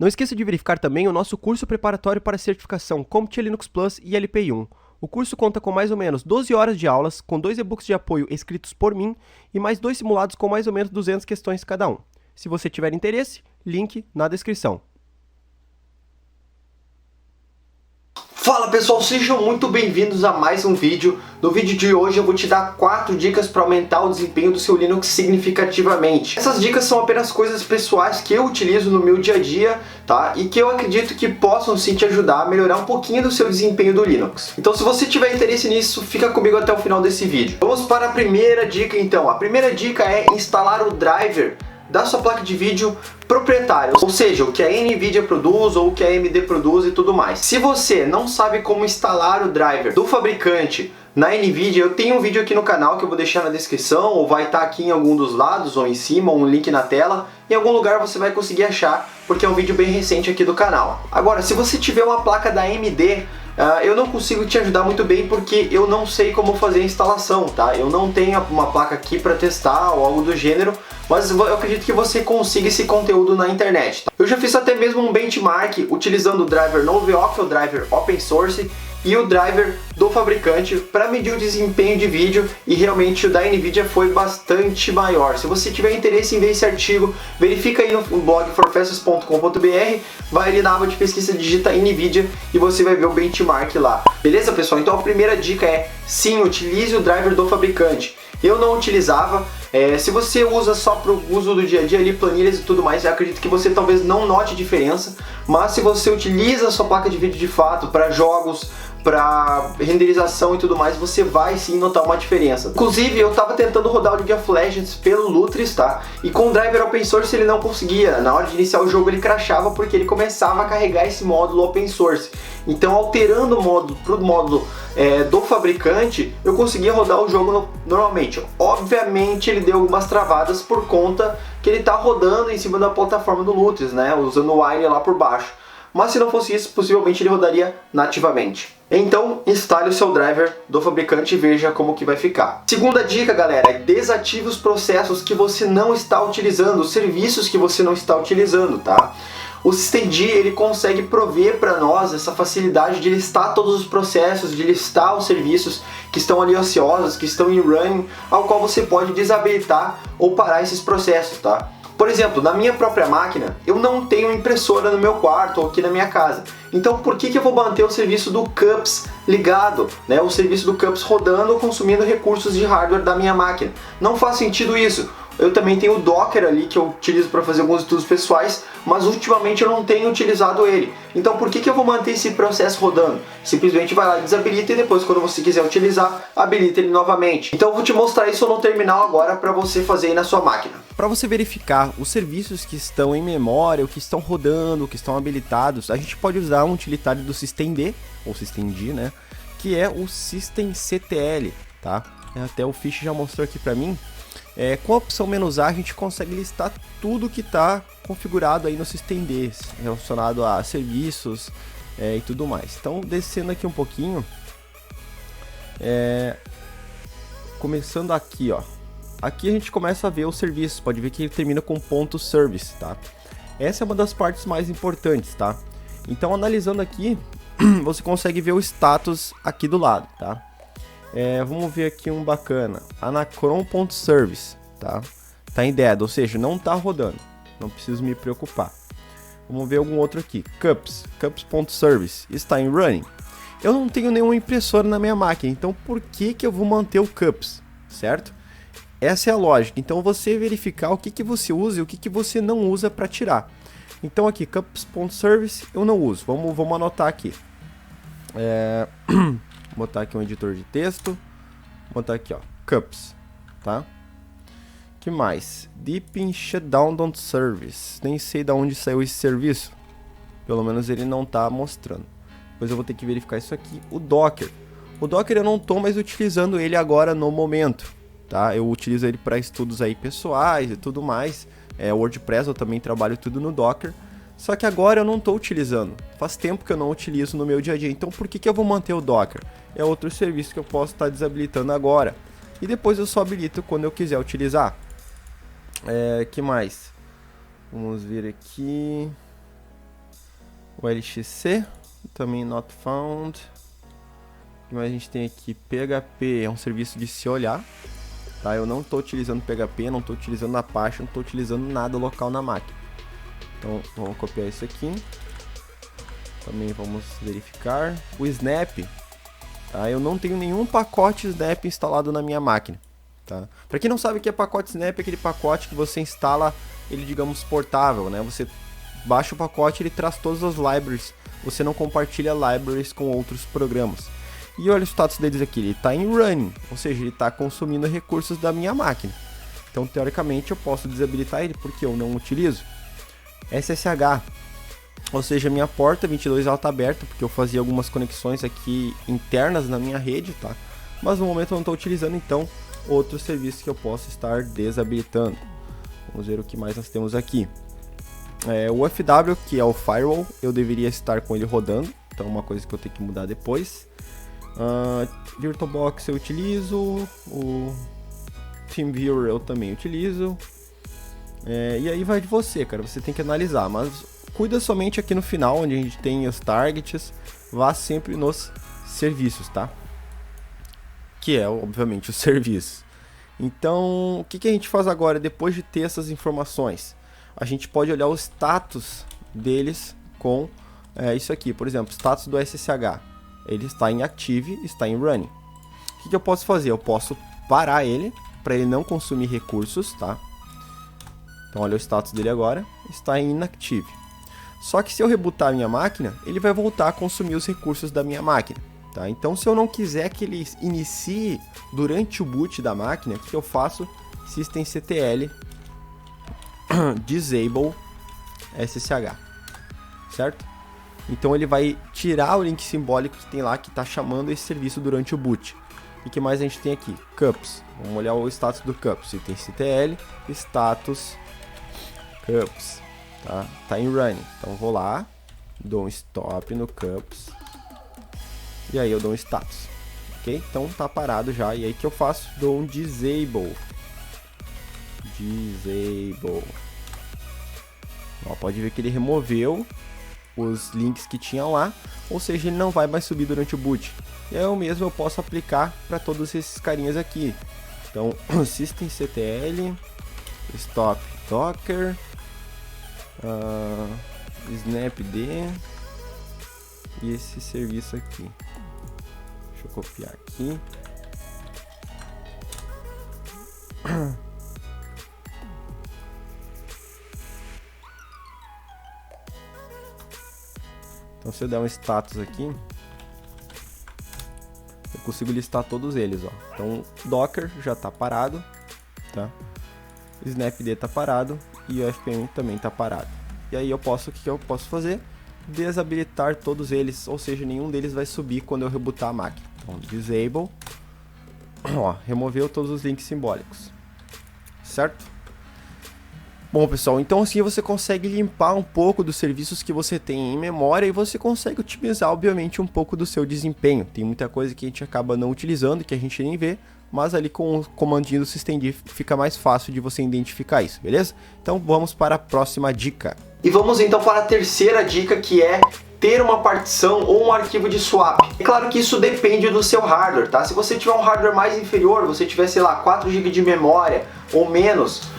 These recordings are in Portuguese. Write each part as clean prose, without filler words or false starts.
Não esqueça de verificar também o nosso curso preparatório para certificação CompTIA Linux Plus e LPI1. O curso conta com mais ou menos 12 horas de aulas, com 2 e-books de apoio escritos por mim e mais 2 simulados com mais ou menos 200 questões cada um. Se você tiver interesse, link na descrição. Fala pessoal, sejam muito bem-vindos a mais um vídeo. No vídeo de hoje eu vou te dar 4 dicas para aumentar o desempenho do seu Linux significativamente. Essas dicas são apenas coisas pessoais que eu utilizo no meu dia a dia, tá? E que eu acredito que possam sim te ajudar a melhorar um pouquinho do seu desempenho do Linux. Então se você tiver interesse nisso, fica comigo até o final desse vídeo. Vamos para a primeira dica então. A primeira dica é instalar o driver da sua placa de vídeo proprietária, ou seja, o que a NVIDIA produz ou o que a AMD produz e tudo mais. Se você não sabe como instalar o driver do fabricante na NVIDIA, eu tenho um vídeo aqui no canal que eu vou deixar na descrição, ou vai estar aqui em algum dos lados, ou em cima, um link na tela. Em algum lugar você vai conseguir achar, porque é um vídeo bem recente aqui do canal. Agora, se você tiver uma placa da AMD, eu não consigo te ajudar muito bem porque eu não sei como fazer a instalação, tá? Eu não tenho uma placa aqui para testar ou algo do gênero, mas eu acredito que você consiga esse conteúdo na internet, tá? Eu já fiz até mesmo um benchmark utilizando o driver Noveoff, o driver Open Source e o driver do fabricante para medir o desempenho de vídeo, e realmente o da NVIDIA foi bastante maior. Se você tiver interesse em ver esse artigo, verifica aí no blog forfessos.com.br, vai ali na aba de pesquisa, digita NVIDIA e você vai ver o benchmark lá. Beleza, pessoal? Então a primeira dica é, sim, utilize o driver do fabricante. Eu não utilizava. Se você usa só para o uso do dia a dia ali, planilhas e tudo mais, eu acredito que você talvez não note diferença, mas se você utiliza a sua placa de vídeo de fato para jogos, para renderização e tudo mais, você vai sim notar uma diferença. Inclusive eu estava tentando rodar o League of Legends pelo Lutris, tá? E com o driver Open Source ele não conseguia. Na hora de iniciar o jogo ele crashava porque ele começava a carregar esse módulo Open Source. Então alterando o módulo para o módulo do fabricante, eu conseguia rodar o jogo normalmente. Obviamente ele deu algumas travadas por conta que ele está rodando em cima da plataforma do Lutris, né? Usando o Wine lá por baixo. Mas se não fosse isso, possivelmente ele rodaria nativamente. Então, instale o seu driver do fabricante e veja como que vai ficar. Segunda dica, galera, é desative os processos que você não está utilizando, os serviços que você não está utilizando, tá? O systemd ele consegue prover para nós essa facilidade de listar todos os processos, de listar os serviços que estão ali ociosos, que estão em running, ao qual você pode desabilitar ou parar esses processos, tá? Por exemplo, na minha própria máquina, eu não tenho impressora no meu quarto ou aqui na minha casa. Então por que eu vou manter o serviço do CUPS ligado, né? O serviço do CUPS rodando, consumindo recursos de hardware da minha máquina? Não faz sentido isso. Eu também tenho o Docker ali que eu utilizo para fazer alguns estudos pessoais, mas ultimamente eu não tenho utilizado ele. Então por que eu vou manter esse processo rodando? Simplesmente vai lá e desabilita, e depois quando você quiser utilizar, habilita ele novamente. Então eu vou te mostrar isso no terminal agora para você fazer aí na sua máquina. Para você verificar os serviços que estão em memória, o que estão rodando, o que estão habilitados, a gente pode usar um utilitário do systemd, ou systemd, né? Que é o systemctl, tá? Até o Fish já mostrou aqui para mim. Com a opção "-a", a gente consegue listar tudo que está configurado aí no systemd, relacionado a serviços e tudo mais. Então, descendo aqui um pouquinho, começando aqui, ó. Aqui a gente começa a ver os serviços, pode ver que ele termina com .service, tá? Essa é uma das partes mais importantes, tá? Então, analisando aqui, você consegue ver o status aqui do lado, tá? Vamos ver aqui um bacana, anacron.service, tá? Tá em dead, ou seja, não tá rodando, não preciso me preocupar. Vamos ver algum outro aqui, cups.service, está em running. Eu não tenho nenhuma impressora na minha máquina, então por que eu vou manter o cups, certo? Essa é a lógica. Então você verificar o que você usa e o que você não usa para tirar. Então aqui, cups.service eu não uso, vamos anotar aqui. Vou botar aqui um editor de texto, vou botar aqui, ó, cups, tá? Que mais? Deep Shutdown Don't Service, nem sei de onde saiu esse serviço, pelo menos ele não tá mostrando. Depois eu vou ter que verificar isso aqui. O Docker eu não tô mais utilizando ele agora no momento, tá? Eu utilizo ele para estudos aí pessoais e tudo mais. WordPress eu também trabalho tudo no Docker. Só que agora eu não estou utilizando. Faz tempo que eu não utilizo no meu dia a dia. Então por que eu vou manter o Docker? É outro serviço que eu posso estar desabilitando agora. E depois eu só habilito quando eu quiser utilizar. Que mais? Vamos ver aqui. O LXC, também not found. O que mais a gente tem aqui? PHP é um serviço de se olhar. Tá? Eu não estou utilizando PHP, não estou utilizando Apache, não estou utilizando nada local na máquina. Então vamos copiar isso aqui. Também vamos verificar. O Snap, tá? Eu não tenho nenhum pacote Snap instalado na minha máquina. Tá? Para quem não sabe o que é pacote Snap, é aquele pacote que você instala ele, digamos, portável, né? Você baixa o pacote, ele traz todas as libraries. Você não compartilha libraries com outros programas. E olha o status deles aqui, ele está em running, ou seja, ele está consumindo recursos da minha máquina. Então, teoricamente, eu posso desabilitar ele porque eu não utilizo. SSH, ou seja, minha porta 22 ela está aberta porque eu fazia algumas conexões aqui internas na minha rede, tá? Mas no momento eu não estou utilizando, então outros serviços que eu posso estar desabilitando. Vamos ver o que mais nós temos aqui. O FW, que é o Firewall, eu deveria estar com ele rodando, então é uma coisa que eu tenho que mudar depois. VirtualBox eu utilizo, o TeamViewer eu também utilizo. E aí vai de você, cara, você tem que analisar, mas cuida somente aqui no final, onde a gente tem os targets, vá sempre nos serviços, tá? Que é, obviamente, o serviço. Então, o que a gente faz agora, depois de ter essas informações? A gente pode olhar o status deles com isso aqui, por exemplo, status do SSH. Ele está em Active, está em Running. O que eu posso fazer? Eu posso parar ele, para ele não consumir recursos, tá? Então, olha o status dele agora, está em Inactive. Só que se eu rebootar a minha máquina, ele vai voltar a consumir os recursos da minha máquina. Tá? Então, se eu não quiser que ele inicie durante o boot da máquina, o que eu faço? systemctl disable SSH, certo? Então ele vai tirar o link simbólico que tem lá, que está chamando esse serviço durante o boot. E o que mais a gente tem aqui? Cups. Vamos olhar o status do Cups. systemctl status Cups. Tá em running. Então vou lá, dou um stop no Cups. E aí eu dou um status. Ok? Então tá parado já. E aí que eu faço? Dou um disable. Ó, pode ver que ele removeu os links que tinham lá, ou seja, ele não vai mais subir durante o boot. E eu mesmo eu posso aplicar para todos esses carinhas aqui. Então, systemctl stop docker snapd e esse serviço aqui. Deixa eu copiar aqui. Então, se eu der um status aqui, eu consigo listar todos eles, ó. Então, Docker já está parado, tá? Snapd está parado e o FPM também está parado. E aí o que eu posso fazer? Desabilitar todos eles, ou seja, nenhum deles vai subir quando eu rebootar a máquina. Então, disable, ó, removeu todos os links simbólicos, certo? Bom, pessoal, então assim você consegue limpar um pouco dos serviços que você tem em memória e você consegue otimizar, obviamente, um pouco do seu desempenho. Tem muita coisa que a gente acaba não utilizando, que a gente nem vê, mas ali com o comandinho do systemd fica mais fácil de você identificar isso, beleza? Então vamos para a próxima dica. E vamos então para a terceira dica, que é ter uma partição ou um arquivo de swap. É claro que isso depende do seu hardware, tá? Se você tiver um hardware mais inferior, você tiver, sei lá, 4 GB de memória ou menos,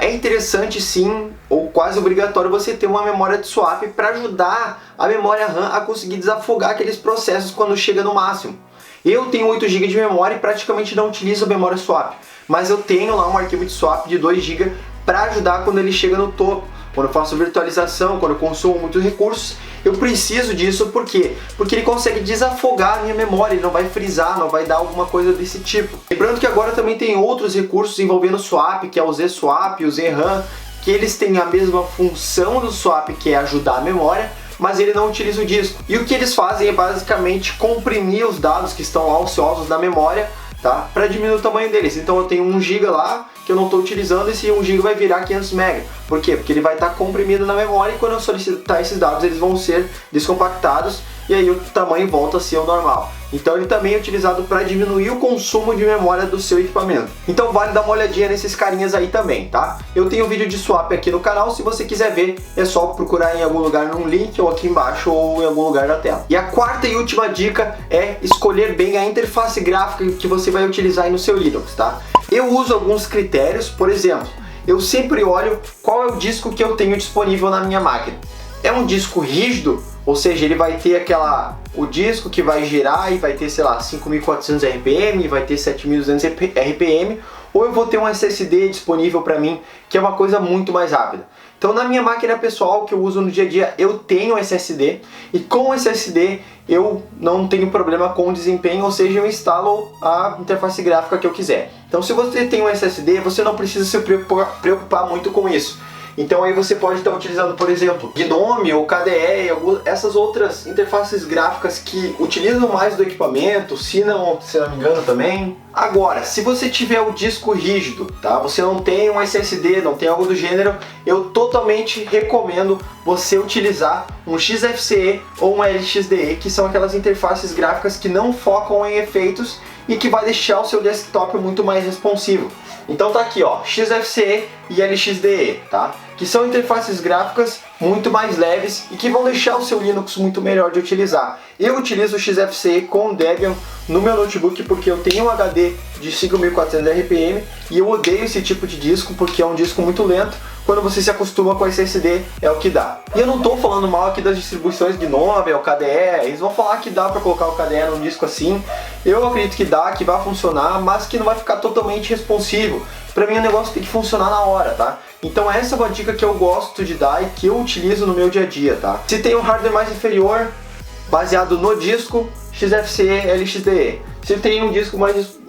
é interessante sim, ou quase obrigatório, você ter uma memória de swap para ajudar a memória RAM a conseguir desafogar aqueles processos quando chega no máximo. Eu tenho 8 GB de memória e praticamente não utilizo a memória swap, mas eu tenho lá um arquivo de swap de 2 GB para ajudar quando ele chega no topo. Quando eu faço virtualização, quando eu consumo muitos recursos, eu preciso disso. Por quê? Porque ele consegue desafogar a minha memória, ele não vai frisar, não vai dar alguma coisa desse tipo. Lembrando que agora também tem outros recursos envolvendo swap, que é o ZSwap e o ZRAM, que eles têm a mesma função do swap, que é ajudar a memória, mas ele não utiliza o disco. E o que eles fazem é basicamente comprimir os dados que estão lá ociosos da memória, tá? Para diminuir o tamanho deles. Então eu tenho 1 GB lá que eu não estou utilizando, esse 1 GB vai virar 500 MB. Por quê? Porque ele vai estar comprimido na memória e quando eu solicitar esses dados eles vão ser descompactados e aí o tamanho volta a ser o normal. Então ele também é utilizado para diminuir o consumo de memória do seu equipamento. Então vale dar uma olhadinha nesses carinhas aí também, tá? Eu tenho um vídeo de swap aqui no canal, se você quiser ver é só procurar em algum lugar num link ou aqui embaixo ou em algum lugar da tela. E a quarta e última dica é escolher bem a interface gráfica que você vai utilizar aí no seu Linux, tá? Eu uso alguns critérios, por exemplo, eu sempre olho qual é o disco que eu tenho disponível na minha máquina. É um disco rígido, ou seja, ele vai ter o disco que vai girar e vai ter, sei lá, 5.400 RPM, vai ter 7.200 RPM, ou eu vou ter um SSD disponível para mim, que é uma coisa muito mais rápida. Então na minha máquina pessoal que eu uso no dia a dia, eu tenho SSD, e com o SSD eu não tenho problema com o desempenho, ou seja, eu instalo a interface gráfica que eu quiser. Então se você tem um SSD, você não precisa se preocupar muito com isso. Então aí você pode estar utilizando, por exemplo, GNOME ou KDE, essas outras interfaces gráficas que utilizam mais do equipamento, se não me engano também. Agora, se você tiver o disco rígido, tá? Você não tem um SSD, não tem algo do gênero, eu totalmente recomendo você utilizar um XFCE ou um LXDE, que são aquelas interfaces gráficas que não focam em efeitos e que vai deixar o seu desktop muito mais responsivo. Então tá aqui, ó, XFCE e LXDE, tá? Que são interfaces gráficas muito mais leves e que vão deixar o seu Linux muito melhor de utilizar. Eu utilizo o XFCE com o Debian no meu notebook porque eu tenho um HD de 5.400 RPM e eu odeio esse tipo de disco porque é um disco muito lento. Quando você se acostuma com SSD, é o que dá. E eu não estou falando mal aqui das distribuições GNOME ou KDE, eles vão falar que dá para colocar o KDE num disco assim. Eu acredito que dá, que vai funcionar, mas que não vai ficar totalmente responsivo. Para mim o negócio tem que funcionar na hora, tá? Então essa é uma dica que eu gosto de dar e que eu utilizo no meu dia a dia, tá? Se tem um hardware mais inferior, baseado no disco, XFCE, LXDE. Se tem um disco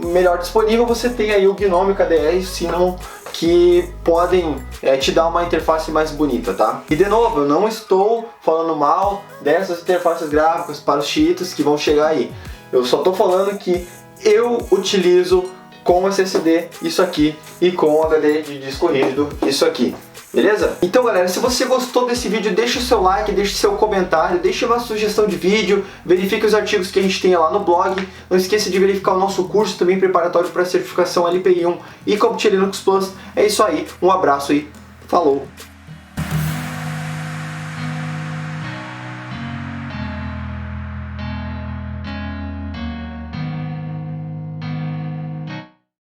melhor disponível, você tem aí o GNOME e o KDE, se não que podem te dar uma interface mais bonita, tá? E de novo, eu não estou falando mal dessas interfaces gráficas para os chiitas que vão chegar aí. Eu só estou falando que eu utilizo com SSD isso aqui e com HD de disco rígido isso aqui. Beleza? Então galera, se você gostou desse vídeo, deixa o seu like, deixa o seu comentário, deixa uma sugestão de vídeo, verifique os artigos que a gente tem lá no blog, não esqueça de verificar o nosso curso também preparatório para certificação LPI 1 e CompTIA Linux Plus. É isso aí, um abraço e falou!